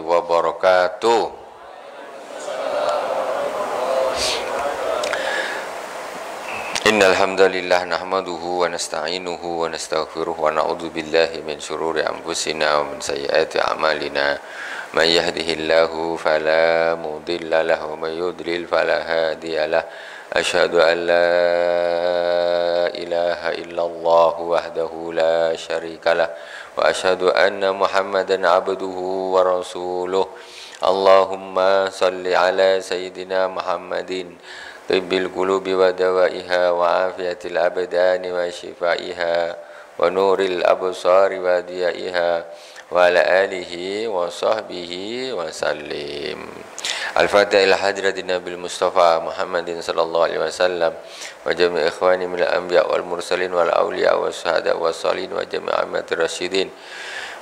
wabarakatuh. Innal hamdalillah nahmaduhu wa nasta'inuhu wa nastaghfiruh wa na'udzu billahi min shururi anfusina wa min sayyiati a'malina. May yahdihillahu fala mudilla lahu wa may yudlil fala hadiyalah. Asyhadu an la ilaha illallah wahdahu la syarikalah wa asyhadu anna Muhammadan abduhu wa rasuluh. Allahumma salli ala sayyidina Muhammadin tibbil qulubi wa dawaiha wa afiyatil abdani wa shifaiha wa nuril absari wa diyaiha wa ala alihi wa sahbihi wa sallim. Al-Fatihah ila hadratin Nabil Mustafa Muhammadin sallallahu alaihi wasallam wa jami' ikhwani minal anbiya wal mursalin wal awliya was syuhada was salihin wa jami' ammatir rasyidin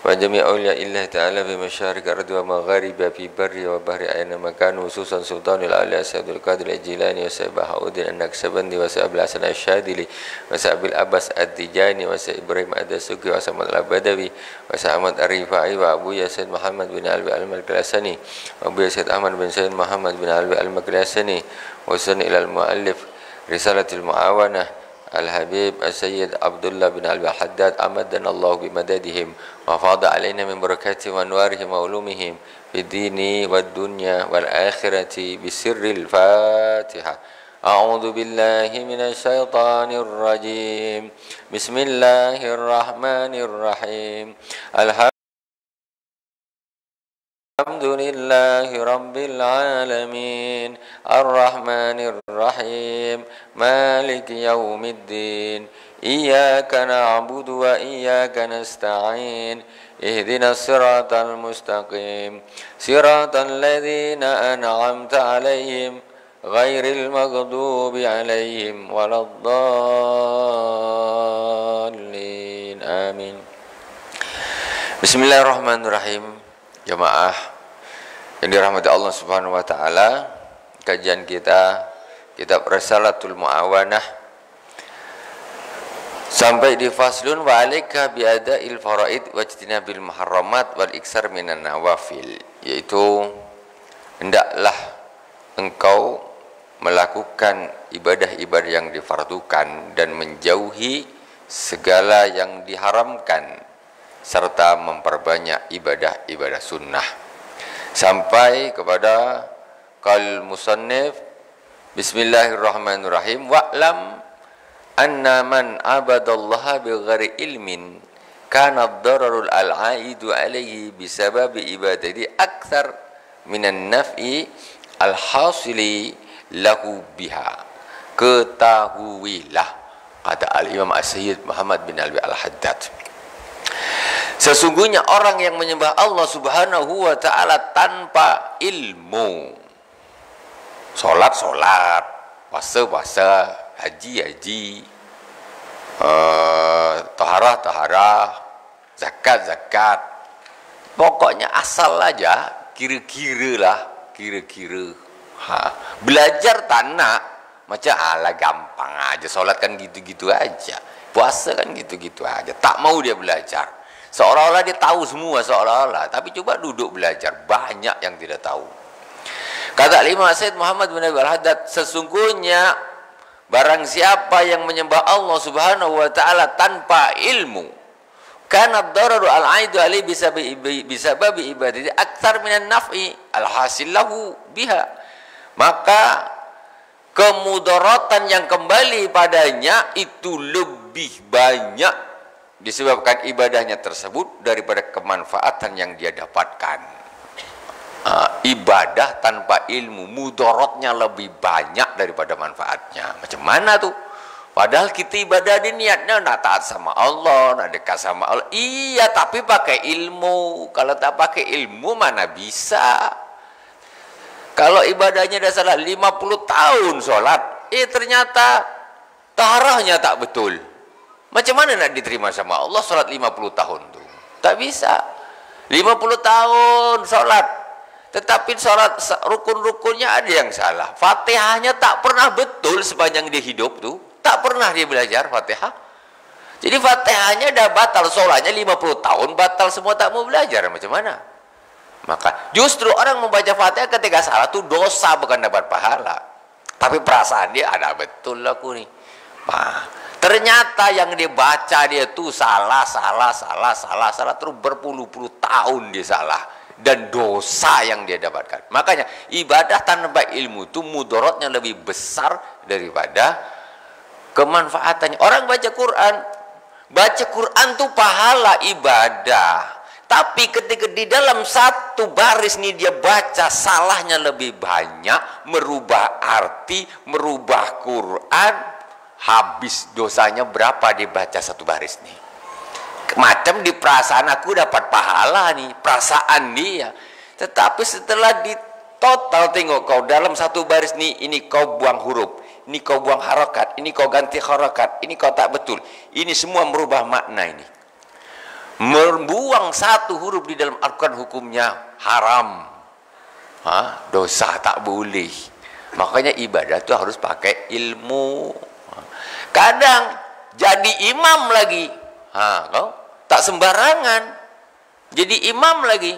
wa jami' awliya illah ta'ala fi masyariq ardi wa magharibi fi barri wa bahri ayna makanu khususan sultanul auliya Sayyidul Qadir Al-Jilani wa Sayyid Bahauddin An-Naqsabandi wa Sayyid Abdul Hasan Asy-Syadili wa Sayyid Abbas Ad-Tijani wa Sayyid Ibrahim Ad-Dasuki wa Sayyid Al-Badawi wa Sayyid Ahmad Ar-Rifai wa Abu Yasid Muhammad bin Alwi Al-Malkilasani wa Abu Yasid Ahmad bin Sayyid Muhammad bin Alwi Al-Malkilasani wa sunni ila al-muallif Risalatul Muawanah Al-Habib Al-Sayyid Abdullah bin Alwi Al-Haddad amadana Allah bimadadihim wa fadha alaina min barakatihim wa anwarihim wa ulumihim fid dini wad dunya wal akhirati bisirril Fatihah. A'udzu billahi minasy syaithanir rajim. Bismillahirrahmanirrahim. Alhamdulillahi rabbil alamin arrahmanir rahim maliki yaumiddin iyyaka na'budu wa iyyaka nasta'in ihdinas siratal mustaqim siratal ladzina an'amta 'alaihim ghairil maghdubi 'alaihim waladdallin amin. Bismillahirrahmanirrahim. Jemaah yang dirahmati Allah Subhanahu wa taala, kajian kita kitab Risalatul Muawanah sampai di faslun wa 'alaika bi ada'il faraid wa ijtinabil muharramat wal iksar minan nawafil, yaitu hendaklah engkau melakukan ibadah-ibadah yang difardukan dan menjauhi segala yang diharamkan serta memperbanyak ibadah-ibadah sunnah sampai kepada qal musannif bismillahirrahmanirrahim wa'lam anna man abadallaha bighairi ilmin kana ad-dararul al-aidu alaihi bisababi ibadati akthar minan naf'i al-hasili lahu biha. Ketahuilah, kata al-Imam As-Sayyid Muhammad bin Alwi Al-Haddad, sesungguhnya orang yang menyembah Allah Subhanahu wa ta'ala tanpa ilmu, sholat, puasa, haji, taharah, zakat, pokoknya asal aja, kira-kira. Belajar tanah, macam ala gampang aja, sholat kan gitu-gitu aja, puasa kan gitu-gitu aja, tak mau dia belajar. Seolah-olah dia tahu semua, seolah-olah. Tapi coba duduk belajar, banyak yang tidak tahu. Kata Imam Sayyid Muhammad bin Alwi Al-Haddad, sesungguhnya barang siapa yang menyembah Allah Subhanahu wa ta'ala tanpa ilmu, kana ad-dararu al-aidu alaihi bisababi ibadati aktsar minan naf'i al-hasil lahu biha, maka kemudaratan yang kembali padanya itu lebih banyak disebabkan ibadahnya tersebut daripada kemanfaatan yang dia dapatkan. Ibadah tanpa ilmu mudaratnya lebih banyak daripada manfaatnya. Macam mana tuh? Padahal kita ibadah di niatnya nak taat sama Allah, nak dekat sama Allah. Iya, tapi pakai ilmu. Kalau tak pakai ilmu mana bisa? Kalau ibadahnya dah salah 50 tahun sholat, ternyata taharahnya tak betul. Macam mana nak diterima sama Allah sholat 50 tahun tu? Tak bisa. 50 tahun sholat, tetapi sholat rukun-rukunnya ada yang salah. Fatihahnya tak pernah betul sepanjang dia hidup tu. Tak pernah dia belajar Fatihah. Jadi Fatihahnya dah batal, sholatnya 50 tahun batal semua, tak mau belajar. Macam mana? Maka justru orang membaca Fatihah ketika salah itu dosa, bukan dapat pahala. Tapi perasaan dia ada betul aku nih. Nah, ternyata yang dia baca dia tuh salah terus berpuluh-puluh tahun dia salah, dan dosa yang dia dapatkan. Makanya ibadah tanpa ilmu itu mudorotnya lebih besar daripada kemanfaatannya. Orang baca Quran tuh pahala ibadah. Tapi ketika di dalam satu baris nih dia baca salahnya lebih banyak, merubah arti, merubah Quran, habis dosanya berapa dibaca satu baris nih. Macam di perasaan aku dapat pahala nih, perasaan dia. Tetapi setelah di total tengok kau dalam satu baris nih, ini kau buang huruf, ini kau buang harokat, ini kau ganti harokat, ini kau tak betul. Ini semua merubah makna ini. Membuang satu huruf di dalam Al-Quran hukumnya haram, dosa, tak boleh. Makanya ibadah itu harus pakai ilmu. Kadang jadi imam lagi, kau tak sembarangan jadi imam lagi.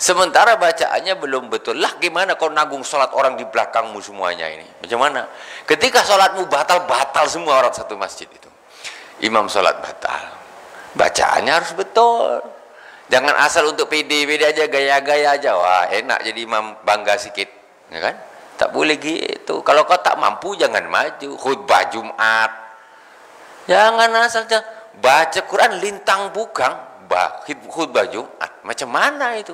Sementara bacaannya belum betul. Lah gimana kau nanggung sholat orang di belakangmu semuanya ini? Macam mana? Ketika sholatmu batal semua orang satu masjid itu. Imam sholat batal. Bacaannya harus betul. Jangan asal untuk pede aja, gaya-gaya aja. Wah, enak jadi imam, bangga sikit, ya kan? Tak boleh gitu. Kalau kau tak mampu jangan maju. Khutbah Jumat, jangan asal baca Quran lintang bukang. Khutbah Jumat macam mana itu?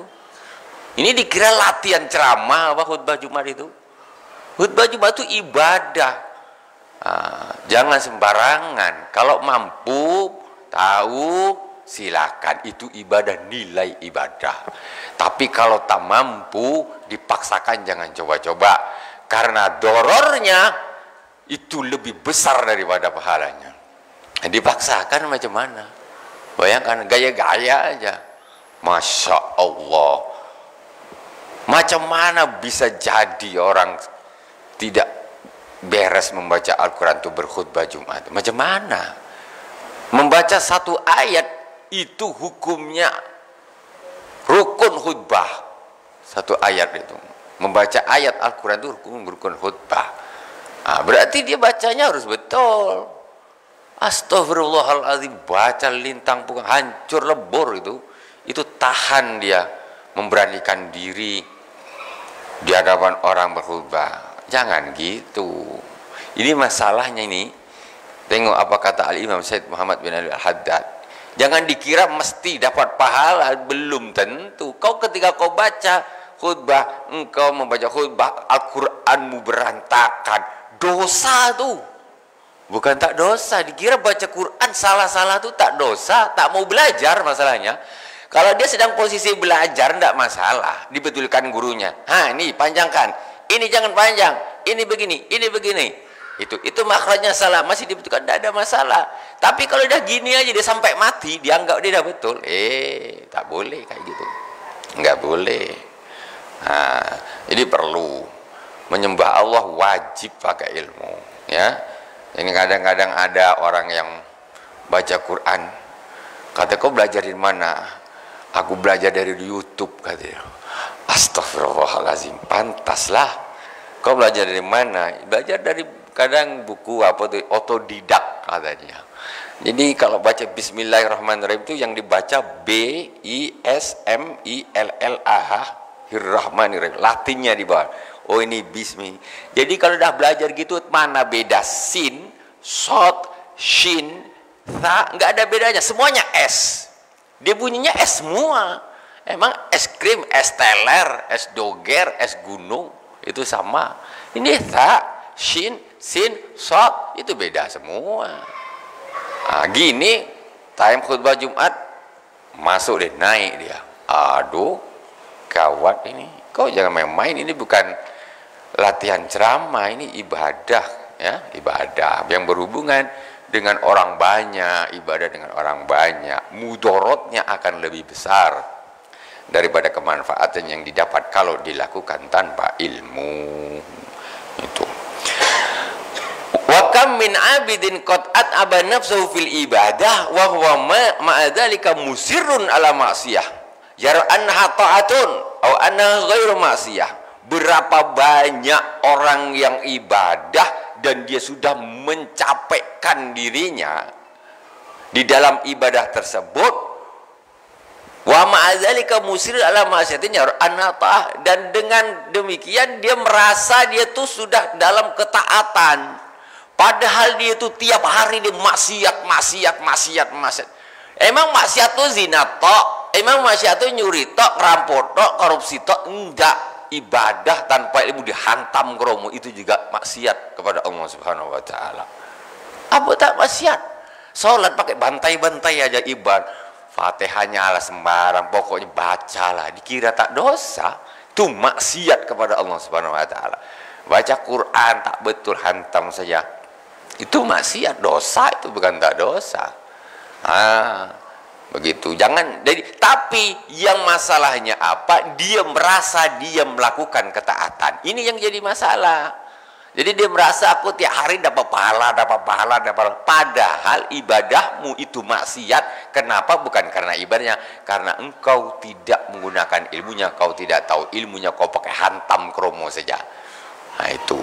Ini dikira latihan ceramah apa khutbah Jumat itu? Khutbah Jumat itu ibadah. Jangan sembarangan. Kalau mampu tahu silakan, itu ibadah, nilai ibadah. Tapi kalau tak mampu dipaksakan jangan coba-coba, karena dorornya itu lebih besar daripada pahalanya. Dipaksakan macam mana? Bayangkan gaya-gaya aja, Masya Allah. Macam mana bisa jadi orang tidak beres membaca Al-Quran itu berkhutbah Jumat? Macam mana? Membaca satu ayat itu hukumnya rukun khutbah. Satu ayat itu. Membaca ayat Al-Quran itu rukun khutbah. Berarti dia bacanya harus betul. Astagfirullahaladzim, baca lintang pukang, hancur lebur itu. Itu tahan dia, memberanikan diri di hadapan orang berkhutbah. Jangan gitu. Ini masalahnya ini. Tengok apa kata Al-Imam Said Muhammad bin Ali Al-Haddad. Jangan dikira mesti dapat pahala, belum tentu. Kau ketika kau baca khutbah, engkau membaca khutbah, Al-Quranmu berantakan, dosa tuh. Bukan tak dosa, dikira baca Quran salah-salah tuh tak dosa, tak mau belajar masalahnya. Kalau dia sedang posisi belajar, tidak masalah, dibetulkan gurunya. Ini panjangkan, ini jangan panjang, ini begini. Itu makhrajnya salah, masih dibetulkan, tidak ada masalah. Tapi kalau udah gini aja dia sampai mati, dianggap dia dah betul, tak boleh kayak gitu, nggak boleh. Jadi perlu menyembah Allah, wajib pakai ilmu, ya. Ini kadang-kadang ada orang yang baca Quran, kata kau belajar di mana? Aku belajar dari YouTube, katanya. Astagfirullahaladzim, pantaslah. Kau belajar dari mana? Belajar dari kadang buku apa tuh, otodidak katanya. Jadi kalau baca Bismillahirrahmanirrahim itu yang dibaca Bismillah, Rahmanirrahim, Latinnya di bawah. Oh ini Bismi. Jadi kalau udah belajar gitu, mana beda sin, sod, shin, tha, nggak ada bedanya, semuanya S. Dia bunyinya S semua. Emang es krim, es teler, es doger, es gunung itu sama. Ini tha, shin, sin, sod itu beda semua. Gini time khutbah Jumat masuk deh, naik dia. Aduh, gawat ini. Kau jangan main-main, ini bukan latihan ceramah, ini ibadah, ya, ibadah yang berhubungan dengan orang banyak, ibadah dengan orang banyak, mudorotnya akan lebih besar daripada kemanfaatan yang didapat kalau dilakukan tanpa ilmu. Itu. Wa kam min abidin qad at'aba nafsuhu fil ibadah wa huwa ma'adzalika musirrun ala ma'siyah. Yara annaha ta'atun aw annaha ghairu ma'siyah. Berapa banyak orang yang ibadah dan dia sudah mencapaikan dirinya di dalam ibadah tersebut, wa ma'adzalika musir ala ma'siyatin yara annaha ta'ah, dan dengan demikian dia merasa dia tuh sudah dalam ketaatan, padahal dia tuh tiap hari dia maksiat. Emang maksiat tuh zina tok? Emang maksiat tuh nyuri tok, rampok tok, korupsi tok? Enggak. Ibadah tanpa ilmu dihantam kromo itu juga maksiat kepada Allah Subhanahu wa taala. Apa tak maksiat? Salat pakai bantai-bantai aja ibadah. Fatihahnya ala sembarang, pokoknya bacalah, dikira tak dosa. Itu maksiat kepada Allah Subhanahu wa taala. Baca Quran tak betul, hantam saja. Itu maksiat, dosa itu bukan tak dosa. Begitu. Jangan jadi, tapi yang masalahnya apa? Dia merasa dia melakukan ketaatan. Ini yang jadi masalah. Jadi dia merasa aku tiap hari dapat pahala. Padahal ibadahmu itu maksiat. Kenapa? Bukan karena ibadahnya, karena engkau tidak menggunakan ilmunya, kau tidak tahu ilmunya, kau pakai hantam kromo saja. Nah itu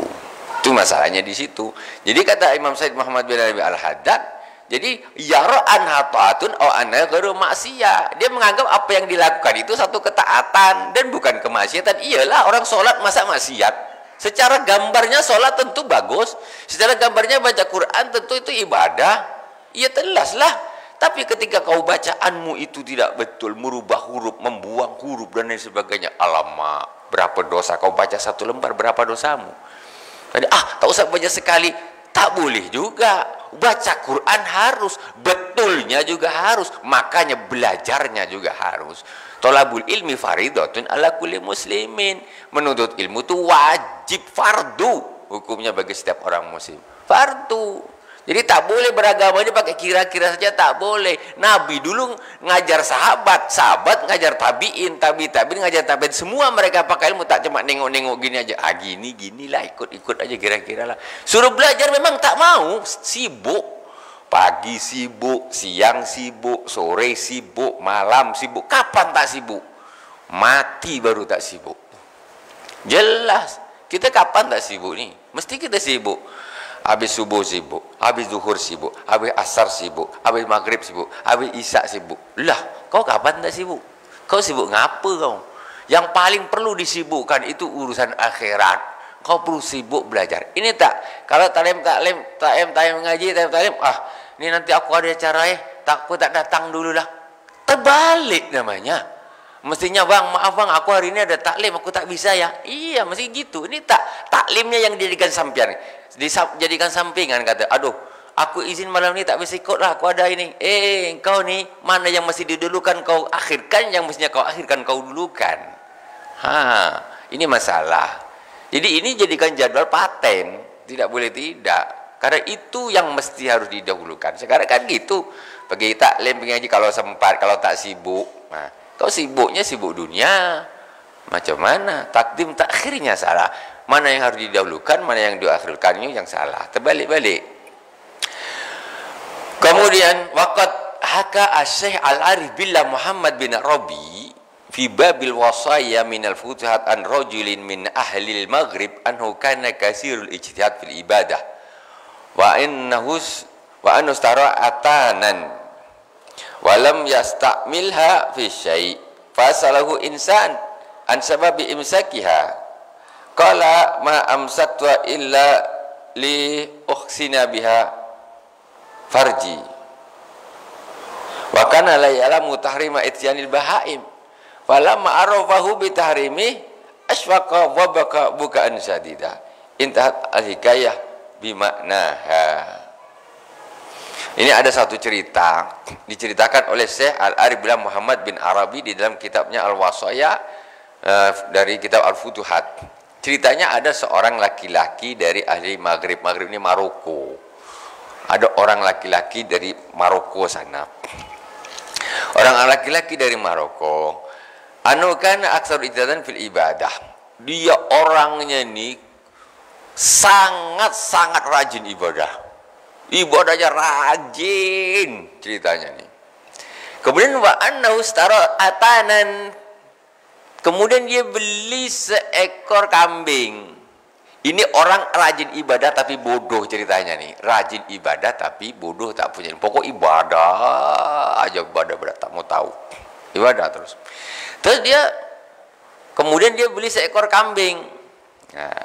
masalahnya di situ. Jadi kata Imam Said Muhammad bin Arabi Al-Haddad, jadi yara anha ta'atun aw anha ghairu ma'siyah. Dia menganggap apa yang dilakukan itu satu ketaatan dan bukan kemaksiatan. Iyalah, orang sholat masa maksiat? Secara gambarnya sholat tentu bagus, secara gambarnya baca Quran tentu itu ibadah. Iya jelas lah. Tapi ketika kau bacaanmu itu tidak betul, merubah huruf, membuang huruf dan lain sebagainya, alamak, berapa dosa kau baca satu lembar, berapa dosamu? Jadi, tak usah baca sekali, tak boleh juga. Baca Quran harus, betulnya juga harus, makanya belajarnya juga harus. Thalabul ilmi faridatun ala kulli muslimin. Menuntut ilmu itu wajib, fardu hukumnya bagi setiap orang muslim. Fardu. Jadi tak boleh beragama ini pakai kira-kira saja, tak boleh. Nabi dulu ngajar sahabat ngajar tabiin, tabiin ngajar tabiin, semua mereka pakai ilmu, tak cuma nengok-nengok gini aja. Ginilah, ikut aja kira-kira lah. Suruh belajar memang tak mau, sibuk. Pagi sibuk, siang sibuk, sore sibuk, malam sibuk. Kapan tak sibuk? Mati baru tak sibuk. Jelas. Kita kapan tak sibuk nih? Mesti kita sibuk. Habis subuh sibuk, habis zuhur sibuk, habis asar sibuk, habis maghrib sibuk, habis isya sibuk. Lah, kau kapan tak sibuk? Kau sibuk ngapa kau? Yang paling perlu disibukkan itu urusan akhirat. Kau perlu sibuk belajar. Ini tak, kalau talim ngaji, ini nanti aku ada acara aku tak datang dulu lah. Terbalik namanya. Mestinya bang, maaf bang, aku hari ini ada taklim, aku tak bisa ya. Iya, mesti gitu. Ini taklimnya yang dijadikan sampian, dijadikan sampingan. Kata, aduh, aku izin malam ini tak bisa ikut lah, aku ada ini. Kau nih, mana yang mesti didulukan kau akhirkan, yang mestinya kau akhirkan kau dulukan. Ini masalah. Jadi ini jadikan jadwal paten, tidak boleh tidak. Karena itu yang mesti harus didahulukan. Sekarang kan gitu, pergi taklim, pergi ngaji kalau sempat, kalau tak sibuk. Kau sibuknya sibuk dunia. Macam mana? Takdim takhirnya salah. Mana yang harus didahulukan, mana yang diakhirkan yang salah. Terbalik-balik. Kemudian waqad haka Asy-Syaikh Al-Arif Billah Muhammad bin Arabi fi babil wasaya min al-futuhat an rajulin min ahli al-Maghrib anhu kana katsirul ijtihad fil ibadah wa annahu stara atanan walam yastamilha fi syai' fasalahu insan an sababi imsakiha qala ma amsaktu illa li ukhsina biha farji wa kana la ya'lamu tahrima ityanil bahaim falamma arafahu bi tahrimi asfaqa wa baka bukaan sadida intahat al-hikayah bimaknaha. Ini ada satu cerita diceritakan oleh Syekh Al-Arif Billah Muhammad bin Arabi di dalam kitabnya Al-Wasaya dari kitab Al-Futuhat. Ceritanya ada seorang laki-laki dari ahli Maghrib. Maghrib ini Maroko. Ada orang laki-laki dari Maroko sana. Orang laki-laki dari Maroko. Anu kana aksar ijtihadin fil ibadah. Dia orangnya ini sangat-sangat rajin ibadah. Ibadahnya rajin ceritanya nih. Kemudian wa annahu istara atanan. Kemudian dia beli seekor kambing. Ini orang rajin ibadah tapi bodoh ceritanya nih. Rajin ibadah tapi bodoh, tak punya. Pokok ibadah aja, ibadah tak mau tahu. Ibadah terus. Terus kemudian dia beli seekor kambing. Nah,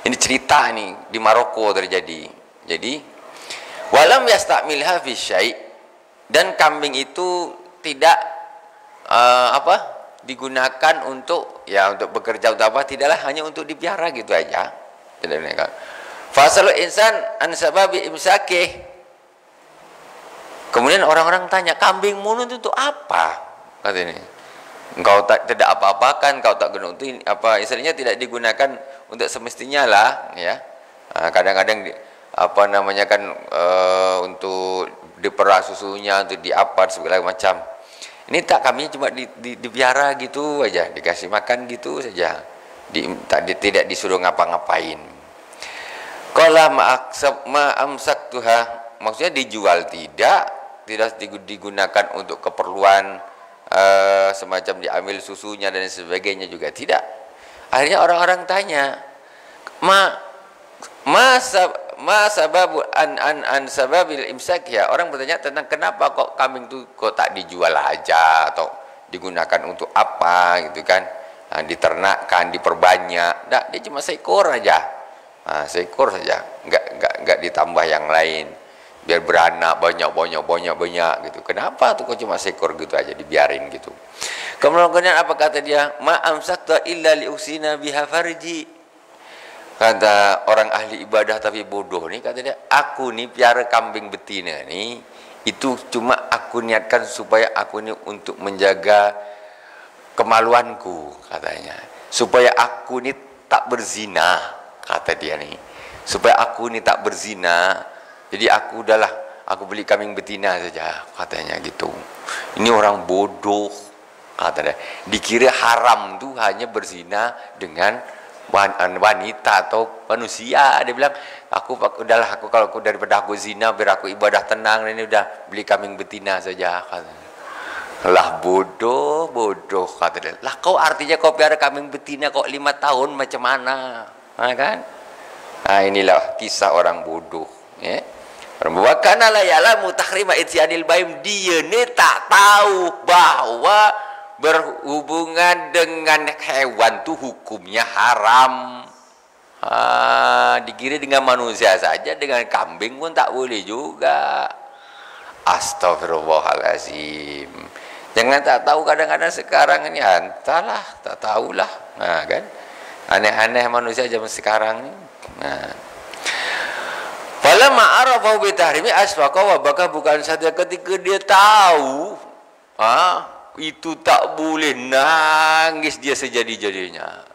ini cerita nih di Maroko terjadi. Jadi walam yastamilha fi syai', dan kambing itu tidak digunakan untuk bekerja untuk apa, tidaklah hanya untuk dipiara gitu aja. Tidak digunakan. Fasalul insan an sababi imsakih. Kemudian orang-orang tanya, kambing mulu itu untuk apa? Katanya, engkau tidak apa-apakan, kau tak guna untuk apa, istilahnya tidak digunakan untuk semestinya lah, ya. Kadang-kadang untuk diperah susunya, untuk diapar segala macam. Ini tak, kami cuma dipiara gitu aja, dikasih makan gitu saja, tidak disuruh ngapa-ngapain. Qala ma'amsaktuha, maksudnya dijual tidak digunakan untuk keperluan semacam diambil susunya dan sebagainya juga tidak. Akhirnya orang-orang tanya, ma sababu an sababil imsak, ya. Orang bertanya tentang kenapa kok kambing itu kok tak dijual aja, atau digunakan untuk apa gitu kan. Diternakkan, diperbanyak. Nggak, dia cuma seekor aja. Seekor saja, enggak ditambah yang lain. Biar beranak banyak gitu. Kenapa tuh kok cuma seekor gitu aja dibiarin gitu. Kemudian apa kata dia? Ma amsakta illa liusina biha farji. Kata orang ahli ibadah tapi bodoh nih, kata dia, aku nih piara kambing betina nih, itu cuma aku niatkan supaya aku nih untuk menjaga kemaluanku, katanya. Supaya aku nih tak berzina, kata dia nih. Supaya aku nih tak berzina, jadi aku aku beli kambing betina saja, katanya gitu. Ini orang bodoh, kata dia. Dikira haram tuh hanya berzina dengan wanita atau manusia. Dia bilang, aku kalau daripada aku zina biar aku ibadah tenang, ini udah beli kambing betina saja, katanya. Lah bodoh, kata dia. Lah kau artinya kau piara kambing betina kok 5 tahun macam mana? Kan? Inilah kisah orang bodoh, ya. Bahkan la ya'lamu tahrima ityanil baim, dia ni tak tahu bahwa berhubungan dengan hewan tuh hukumnya haram. Dikira dengan manusia saja, dengan kambing pun tak boleh juga. Astagfirullahalazim. Jangan tak tahu, kadang-kadang sekarang ini entahlah, tak tahulah. Kan? Aneh-aneh manusia zaman sekarang ini. Falamma arafa bi tahrimi asfaqa wa baka, bukan saja ketika dia tahu itu tak boleh, nangis dia sejadi-jadinya.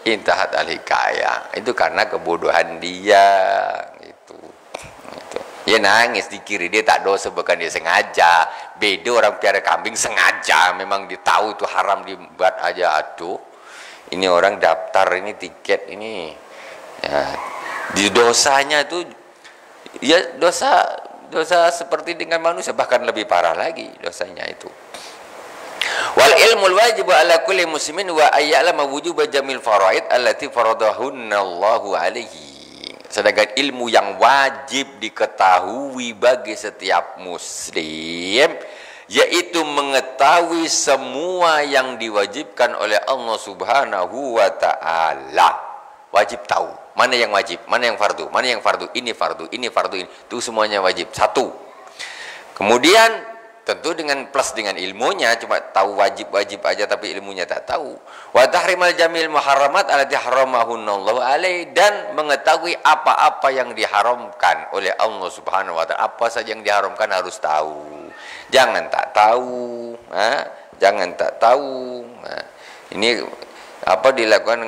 Intahat al-hikayah. Itu karena kebodohan dia gitu. Ya nangis, dikira dia tak dosa, bukan dia sengaja. Beda orang piara kambing sengaja, memang dia tahu itu haram, dibuat aja. Aduh, ini orang daftar ini tiket ini, ya, di dosanya itu ya dosa seperti dengan manusia, bahkan lebih parah lagi dosanya itu. Wal ilmul wajib ala kulli muslimin wa ayya'lama wujuba jamil faraid allati faradahunallahu alaihi. Sedangkan ilmu yang wajib diketahui bagi setiap muslim, yaitu mengetahui semua yang diwajibkan oleh Allah Subhanahu wa ta'ala. Wajib tahu mana yang wajib, mana yang fardu, ini fardu, ini itu semuanya wajib. Satu. Kemudian tentu dengan plus dengan ilmunya, cuma tahu wajib aja tapi ilmunya tak tahu. Wa tahrimal jamil muharramat allati haramahunallahu alaihi, dan mengetahui apa-apa yang diharamkan oleh Allah Subhanahu wa ta'ala. Apa saja yang diharamkan harus tahu. Jangan tak tahu, ini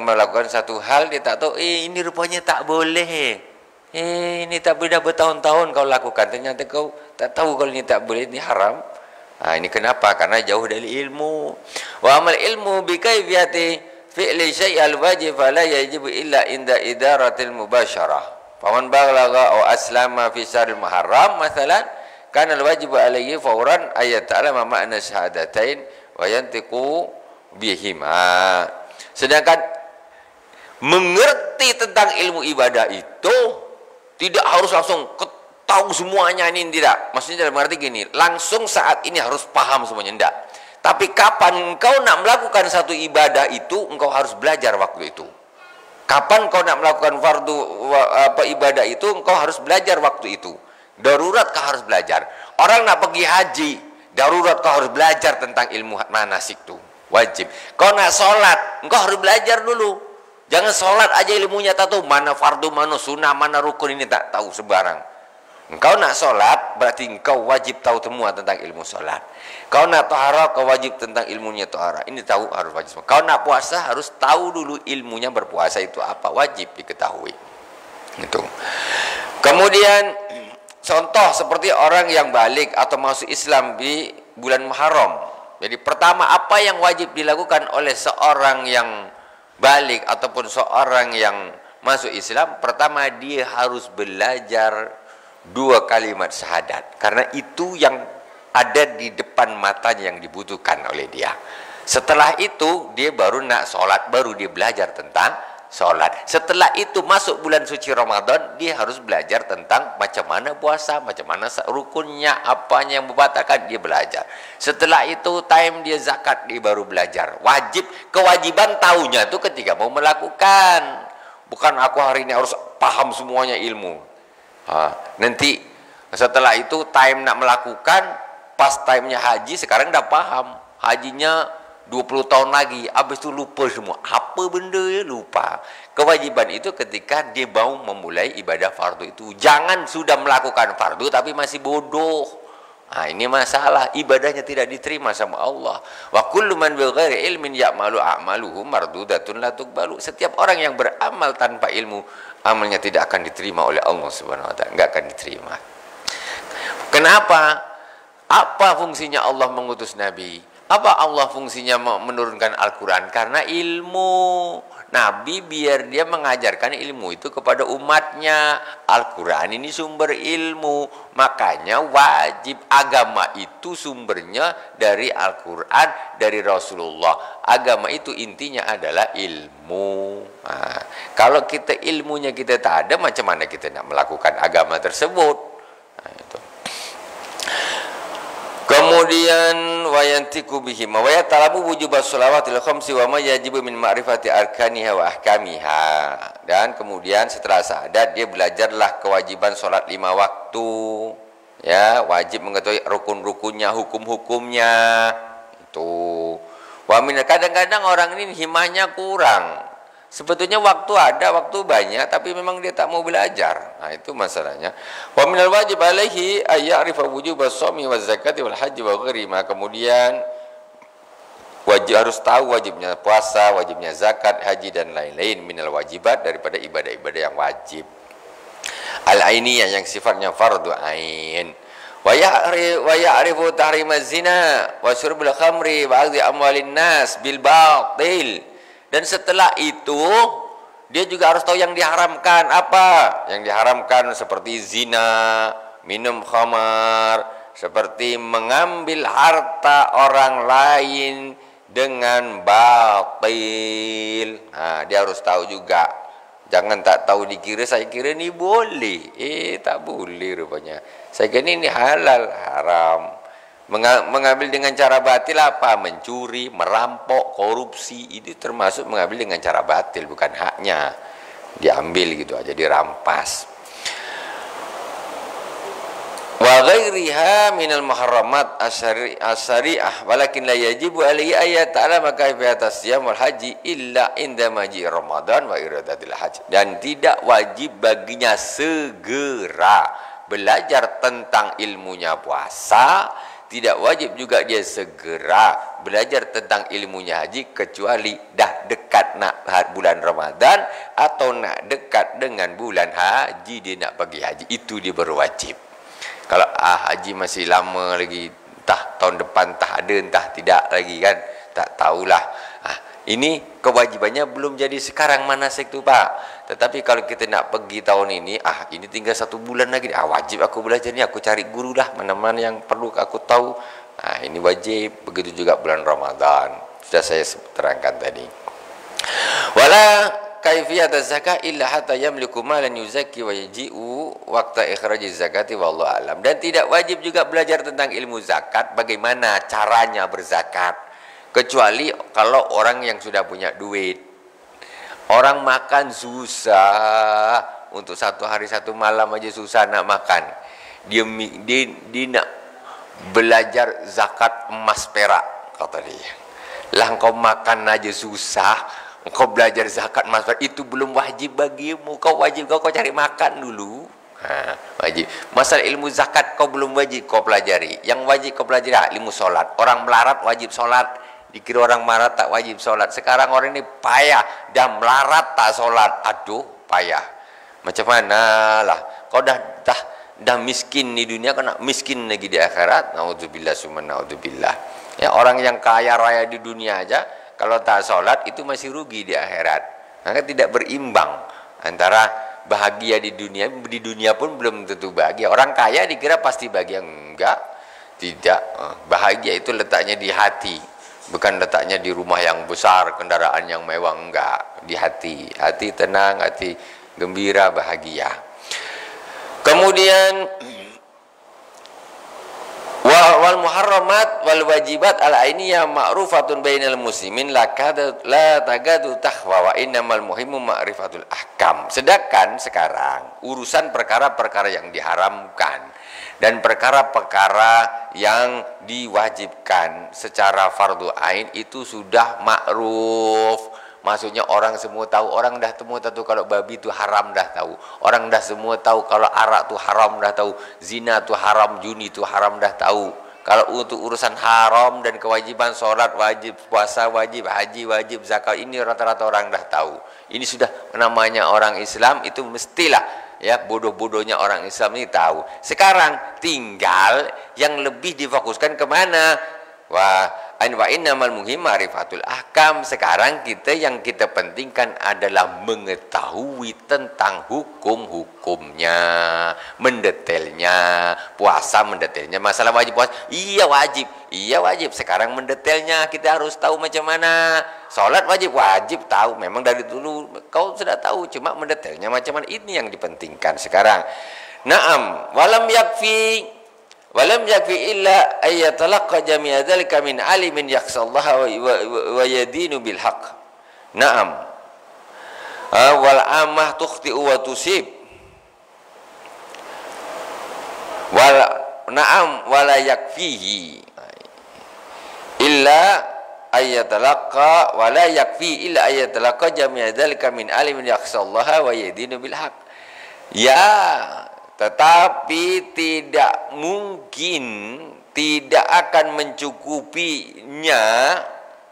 melakukan satu hal dia tak tahu, ini rupanya tak boleh, ini tak boleh, dah bertahun-tahun kau lakukan, ternyata kau tak tahu kalau ini tak boleh, ini haram. Ini kenapa? Karena jauh dari ilmu. Wa amal ilmu bi kayfiyati fi'li syai'al wajib fala yajibu illa inda idaratil mubasyarah. Faman balagha aw aslama fi syaril muharram masalan, kan al-wajib alaihi fauran ayat ta'ala ma'na syahadatain wa yantiqu bihima. Sedangkan mengerti tentang ilmu ibadah itu tidak harus langsung tahu semuanya, ini tidak. Maksudnya dalam arti gini, langsung saat ini harus paham semuanya, tidak. Tapi kapan engkau nak melakukan satu ibadah itu, engkau harus belajar waktu itu. Kapan kau nak melakukan fardu ibadah itu, engkau harus belajar waktu itu. Darurat kau harus belajar. Orang nak pergi haji, darurat kau harus belajar tentang ilmu manasik itu. Wajib. Kau nak sholat, engkau harus belajar dulu. Jangan sholat aja ilmunya tak tahu. Mana fardu, mana sunnah, mana rukun, ini tak tahu sebarang. Engkau nak sholat, berarti engkau wajib tahu semua tentang ilmu sholat. Kau nak taharah, kau wajib tentang ilmunya taharah. Ini tahu, harus wajib semua. Kau nak puasa, harus tahu dulu ilmunya berpuasa itu apa. Wajib diketahui. Itu. Kemudian, contoh seperti orang yang balik atau masuk Islam di bulan Muharram. Jadi pertama, apa yang wajib dilakukan oleh seorang yang balik ataupun seorang yang masuk Islam? Pertama, dia harus belajar 2 kalimat syahadat, karena itu yang ada di depan matanya yang dibutuhkan oleh dia. Setelah itu dia baru nak sholat, baru dia belajar tentang sholat. Setelah itu masuk bulan suci Ramadan, dia harus belajar tentang macam mana puasa, macam mana rukunnya, apanya yang membatalkan, dia belajar. Setelah itu time dia zakat, dia baru belajar. Wajib, kewajiban tahunya itu ketika mau melakukan. Bukan aku hari ini harus paham semuanya ilmu. Nanti setelah itu time nak melakukan, pas timenya haji, sekarang dah paham hajinya 20 tahun lagi, habis itu lupa semua apa benda ya, lupa. Kewajiban itu ketika dia mau memulai ibadah fardu itu. Jangan sudah melakukan fardu tapi masih bodoh. Ini masalah, ibadahnya tidak diterima sama Allah. Wa kullu man bighairi ilmin ya'malu a'maluhu mardudatun la tuqbalu. Setiap orang yang beramal tanpa ilmu, amalnya tidak akan diterima oleh Allah Subhanahu wa taala, enggak akan diterima. Kenapa? Apa fungsinya Allah mengutus nabi? Apa Allah fungsinya menurunkan Al-Qur'an? Karena ilmu. Nabi biar dia mengajarkan ilmu itu kepada umatnya. Al-Quran ini sumber ilmu. Makanya wajib, agama itu sumbernya dari Al-Quran, dari Rasulullah. Agama itu intinya adalah ilmu. Kalau kita ilmunya kita tak ada, macam mana kita nak melakukan agama tersebut? Itu. Kemudian wayantiku bihim wa yatalabu wujubas shalawatil khamsi wa ma yajibu min ma'rifati arkaniha wa ahkamiha. Dan kemudian setelah syahadat dia belajarlah kewajiban salat 5 waktu. Ya, wajib mengetahui rukun-rukunnya, hukum-hukumnya. Itu. Kadang-kadang orang ini himahnya kurang. Sebetulnya waktu ada, waktu banyak, tapi memang dia tak mau belajar. Itu masalahnya. Wa minal wajib alaihi ayya'rifa wujubas shaumi waz zakati wal haji wa ghairima. Kemudian wajib, harus tahu wajibnya puasa, wajibnya zakat, haji dan lain-lain minal wajibat, daripada ibadah-ibadah yang wajib. Al-ainiyah, yang sifatnya fardu ain. Wa ya'rifu tahrimaz zina wa syurbul khamri wa akhdhi amwalin nas bil batil. Dan setelah itu dia juga harus tahu yang diharamkan apa. Yang diharamkan seperti zina, minum khamar, seperti mengambil harta orang lain dengan batil. Dia harus tahu juga. Jangan tak tahu dikira, saya kira ini boleh. Tak boleh rupanya. Saya kira ini halal, haram. Mengambil dengan cara batil apa? Mencuri, merampok, korupsi, itu termasuk mengambil dengan cara batil, bukan haknya. Diambil gitu aja, dirampas. Wa ghairiha minal muharramat asyari'ah walakin la yajibu alaihi ayat ta'ala maka atas siyam wal haji illa inda maji Ramadan wa iradatil haji. Dan tidak wajib baginya segera belajar tentang ilmunya puasa. Tidak wajib juga dia segera belajar tentang ilmunya haji, kecuali dah dekat nak bulan Ramadan atau nak dekat dengan bulan haji, dia nak pergi haji, itu dia baru wajib. Kalau haji masih lama lagi, entah tahun depan entah ada entah tidak lagi kan, tak tahulah. Ini kewajibannya belum jadi sekarang manasik tuh Pak. Tetapi kalau kita nak pergi tahun ini, ini tinggal 1 bulan lagi, wajib aku belajar ni, aku cari guru dah, mana-mana yang perlu aku tahu. Ini wajib. Begitu juga bulan Ramadan. Sudah saya terangkan tadi. Wala kaifiyat zakat illa hatta yamliku malan yuzakki wa yaji'u waqta ikhrajiz zakati wallahu alam. Dan tidak wajib juga belajar tentang ilmu zakat, bagaimana caranya berzakat, kecuali kalau orang yang sudah punya duit. Orang makan susah, untuk 1 hari 1 malam aja susah nak makan. Dia nak belajar zakat emas perak, kata dia. Lah kau makan aja susah, kau belajar zakat emas perak, itu belum wajib bagimu. Kau wajib kau cari makan dulu. Wajib. Masalah ilmu zakat kau belum wajib kau pelajari. Yang wajib kau pelajari ilmu solat. Orang melarat wajib solat. Dikira orang melarat tak wajib solat. Sekarang orang ini payah, dah melarat tak solat. Aduh, payah. Macam mana lah? Kau dah miskin di dunia, kau nak miskin lagi di akhirat. Naudzubillah summa naudzubillah. Ya, orang yang kaya raya di dunia aja kalau tak solat itu masih rugi di akhirat. Maka tidak berimbang antara bahagia di dunia pun belum tentu bahagia. Orang kaya dikira pasti bahagia, enggak, tidak. Bahagia itu letaknya di hati, bukan letaknya di rumah yang besar, kendaraan yang mewah, enggak, di hati. Hati tenang, hati gembira, bahagia. Kemudian wal muharramat wal wajibat al ainiyah ma'rufatun bainal muslimin la tagadu tahwa wa innamal muhimmu ma'rifatul ahkam. Sedangkan sekarang urusan perkara-perkara yang diharamkan dan perkara-perkara yang diwajibkan secara fardu ain itu sudah ma'ruf. Maksudnya orang semua tahu, orang dah semua tahu kalau babi itu haram dah tahu. Orang dah semua tahu kalau arak itu haram dah tahu. Zina itu haram, judi itu haram dah tahu. Kalau untuk urusan haram dan kewajiban solat wajib, puasa wajib, haji wajib, zakat, ini rata-rata orang dah tahu. Ini sudah namanya orang Islam itu mestilah ya, bodoh-bodohnya orang Islam ini tahu. Sekarang tinggal yang lebih difokuskan kemana? Wa innamal muhim ma'rifatul ahkam. Sekarang yang kita pentingkan adalah mengetahui tentang hukum-hukumnya, mendetailnya. Puasa mendetailnya, masalah wajib puasa, iya wajib. Sekarang mendetailnya kita harus tahu macam mana. Salat wajib tahu, memang dari dulu kau sudah tahu, cuma mendetailnya macam mana, ini yang dipentingkan sekarang. Naam, walam yakfi illa ayyatalaqqa jami'a dzalika min alimin yakhsallaha wa yadinu bil haqq. Naam. Wal amah tukhti'u wa tusib. Wala yakfihi illa ayyatalaqqa wala yakfi illa ayyatalaqqa jami'a dzalika min alimin yakhsallaha wa yadinu bil haqq. Ya, tetapi tidak mungkin, tidak akan mencukupinya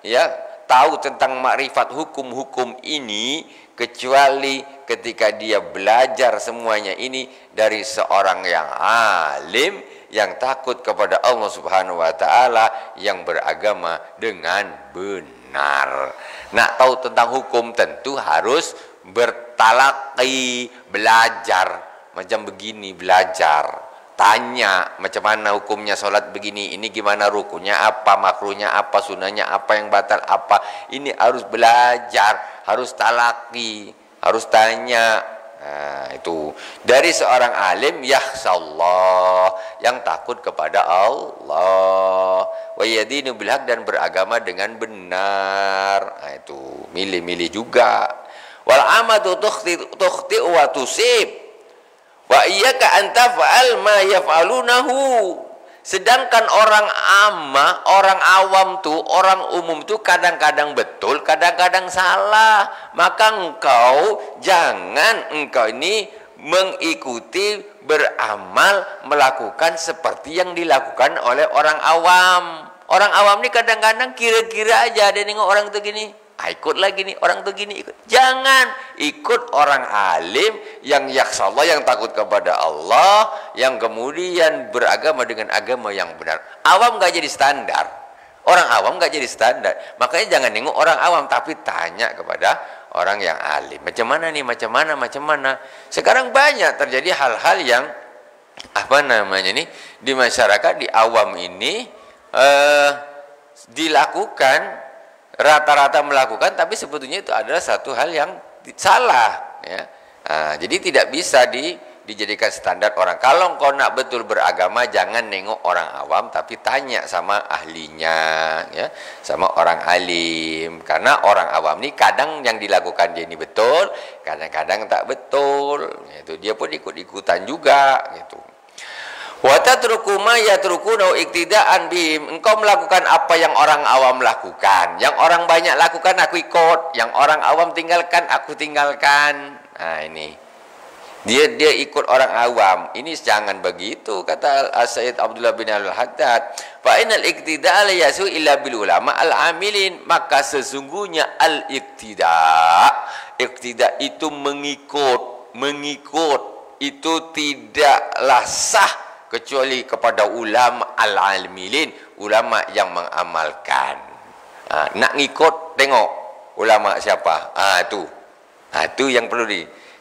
ya tahu tentang makrifat hukum-hukum ini kecuali ketika dia belajar semuanya ini dari seorang yang alim, yang takut kepada Allah Subhanahu wa taala, yang beragama dengan benar. Nak tahu tentang hukum tentu harus bertalaqi, belajar. Macam begini, belajar, tanya macam mana hukumnya solat begini, ini gimana rukunnya apa, makruhnya apa, sunahnya apa, yang batal apa. Ini harus belajar, harus talaki, harus tanya. Itu dari seorang alim yakhsallah, yang takut kepada Allah, wa yadinu bil haq, dan beragama dengan benar. Itu milih-milih juga. Wal amatu tukhti wa tusib. Wa iyyaka an taf'al ma yaf'alunahu. Sedangkan orang awam tuh, orang umum tuh kadang-kadang betul, kadang-kadang salah. Maka jangan engkau ini mengikuti, beramal, melakukan seperti yang dilakukan oleh orang awam. Orang awam ini kadang-kadang kira-kira aja, ada nengok orang tuh gini, ikut lagi nih, orang tuh gini, ikut. Jangan ikut orang alim yang yakhsallah, yang takut kepada Allah, yang kemudian beragama dengan agama yang benar. Awam gak jadi standar. Orang awam nggak jadi standar. Makanya jangan nengok orang awam, tapi tanya kepada orang yang alim. Macam mana nih? Macam mana? Sekarang banyak terjadi hal-hal yang apa namanya nih di masyarakat, di awam ini dilakukan, rata-rata melakukan, tapi sebetulnya itu adalah satu hal yang salah. Ya. Jadi tidak bisa dijadikan standar orang. Kalau engkau nak betul beragama, jangan nengok orang awam, tapi tanya sama ahlinya, ya, sama orang alim. Karena orang awam ini kadang yang dilakukan dia ini betul, kadang-kadang tak betul. Itu dia pun ikut-ikutan juga, gitu. Wa tatruku ma yatrukuna iktidaan bihim. Engkau melakukan apa yang orang awam lakukan. Yang orang banyak lakukan aku ikut, yang orang awam tinggalkan aku tinggalkan. Nah, ini. Dia ikut orang awam. Ini jangan begitu, kata Sayyid Abdullah bin Al-Haddad. Fa inal iqtida' la yasu illa bil ulama al-amilin. Maka sesungguhnya iqtida' itu mengikut itu tidaklah sah kecuali kepada ulama al-amilin, ulama yang mengamalkan. Nak ngikut, tengok ulama siapa. Itu yang perlu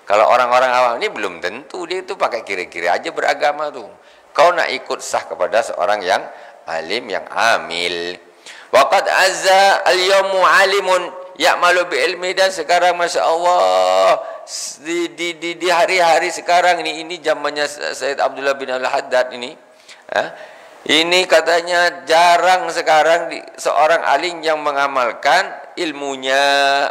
Kalau orang-orang awam ini belum tentu, dia itu pakai kira-kira aja beragama tuh. Kau nak ikut sah kepada seorang yang alim, yang amil. Waqad azza al-yawmu alimun ya'malu bi ilmi, dan sekarang Masya Allah di hari-hari sekarang ini zamannya Sayyid Abdullah bin Al-Haddad ini. Ini katanya jarang sekarang seorang alim yang mengamalkan ilmunya.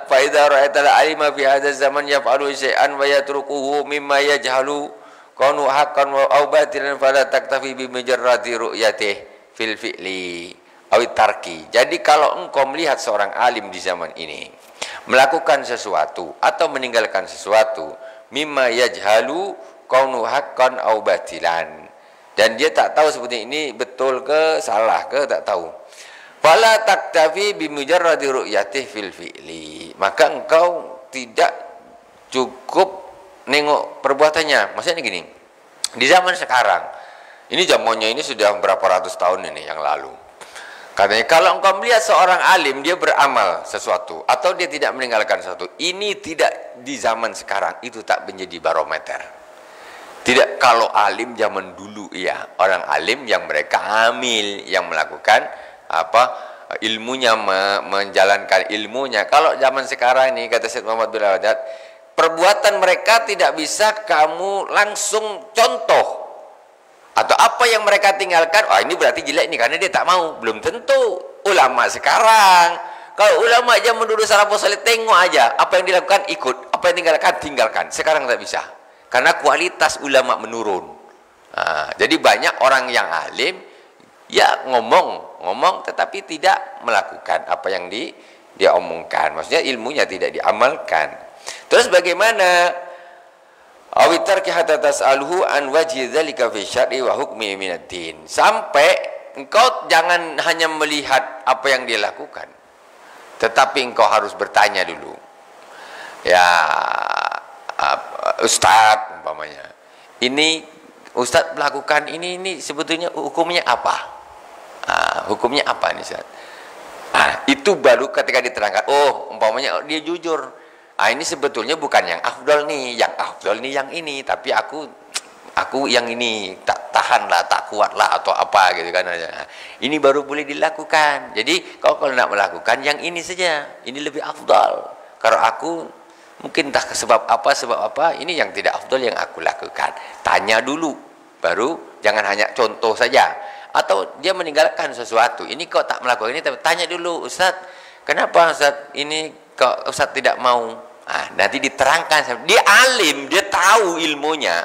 Fa idza ra'aital alima fi hadzal zaman yaf'alu syai'an wa yatrukuhu mimma yajhalu kanu haqqan wa aw batilan fala taktafi bi mujarradi ru'yatihi fil fi'li aw tarki. Jadi kalau engkau melihat seorang alim di zaman ini melakukan sesuatu atau meninggalkan sesuatu, mimma yajhalu kanu haqqan aw batilan, dan dia tak tahu sebetulnya ini betul ke salah ke, tak tahu. Fala taktafi bi mujarradi ru'yatihi fil fi'li. Maka engkau tidak cukup nengok perbuatannya. Maksudnya gini. Di zaman sekarang, ini zamannya ini sudah berapa ratus tahun ini yang lalu. Katanya kalau engkau melihat seorang alim dia beramal sesuatu atau dia tidak meninggalkan sesuatu, ini tidak di zaman sekarang, itu tak menjadi barometer. Tidak, kalau alim zaman dulu ya, orang alim yang mereka amil, yang melakukan ilmunya, menjalankan ilmunya. Kalau zaman sekarang ini, kata Syed Muhammad bin Al-Haddad, perbuatan mereka tidak bisa kamu langsung contoh. Atau apa yang mereka tinggalkan, ini berarti jelek nih karena dia tak mau. Belum tentu. Ulama sekarang, kalau ulama zaman dulu salafus saleh, tengok aja apa yang dilakukan ikut, apa yang tinggalkan. Sekarang tak bisa. Karena kualitas ulama menurun. Jadi banyak orang yang alim, ya ngomong tetapi tidak melakukan apa yang dia omongkan. Maksudnya ilmunya tidak diamalkan. Terus bagaimana? Awitarki hatta tas'aluhu an wajhi dzalika fi syar'i wa hukmi minad din. Sampai engkau jangan hanya melihat apa yang dia lakukan, tetapi engkau harus bertanya dulu. Ya, Ustadz umpamanya, ini Ustadz melakukan ini sebetulnya hukumnya apa? Hukumnya apa nih Ustadz? Itu baru ketika diterangkan, umpamanya dia jujur, ini sebetulnya bukan yang afdol nih, yang afdol nih yang ini, tapi aku yang ini tak tahan lah, tak kuat lah atau apa gitu kan. Ini baru boleh dilakukan. Jadi kalau nak melakukan yang ini saja, ini lebih afdol. Kalau aku mungkin entah sebab apa, ini yang tidak afdol yang aku lakukan. Tanya dulu, baru jangan hanya contoh saja. Atau dia meninggalkan sesuatu, ini kok tak melakukan ini, tapi tanya dulu, Ustadz, kenapa Ustadz ini kok Ustadz tidak mau? Nanti diterangkan. Dia alim, dia tahu ilmunya,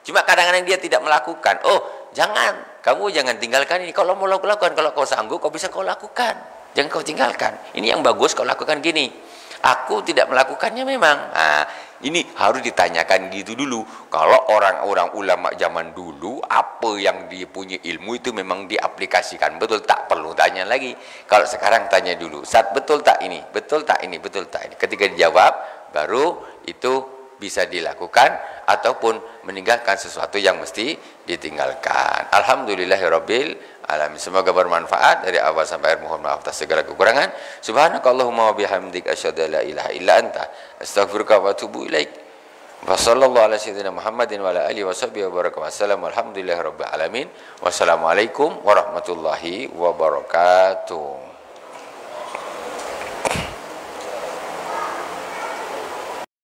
cuma kadang-kadang dia tidak melakukan. Kamu jangan tinggalkan ini. Kalau mau lakukan, kalau kau sanggup, kau bisa kau lakukan. Jangan kau tinggalkan. Ini yang bagus kau lakukan gini. Aku tidak melakukannya memang. Ini harus ditanyakan gitu dulu. Kalau orang-orang ulama zaman dulu, apa yang dia punya ilmu itu memang diaplikasikan. Betul tak? Perlu tanya lagi. Kalau sekarang tanya dulu, Ustaz, betul tak ini? Betul tak ini? Betul tak ini? Ketika dijawab, baru itu bisa dilakukan ataupun meninggalkan sesuatu yang mesti ditinggalkan. Alhamdulillahirabbil alamin. Semoga bermanfaat dari awal sampai akhir. Mohon maaf atas segala kekurangan. Subhanakallahumma wa bihamdik asyhadu an la ilaha illa anta astaghfiruka wa atubu ilaik. Wa sallallahu ala sayyidina Muhammadin wa ala alihi wa sahbihi wa baraka wa sallam. Alhamdulillahirabbil alamin. Wassalamualaikum warahmatullahi wabarakatuh.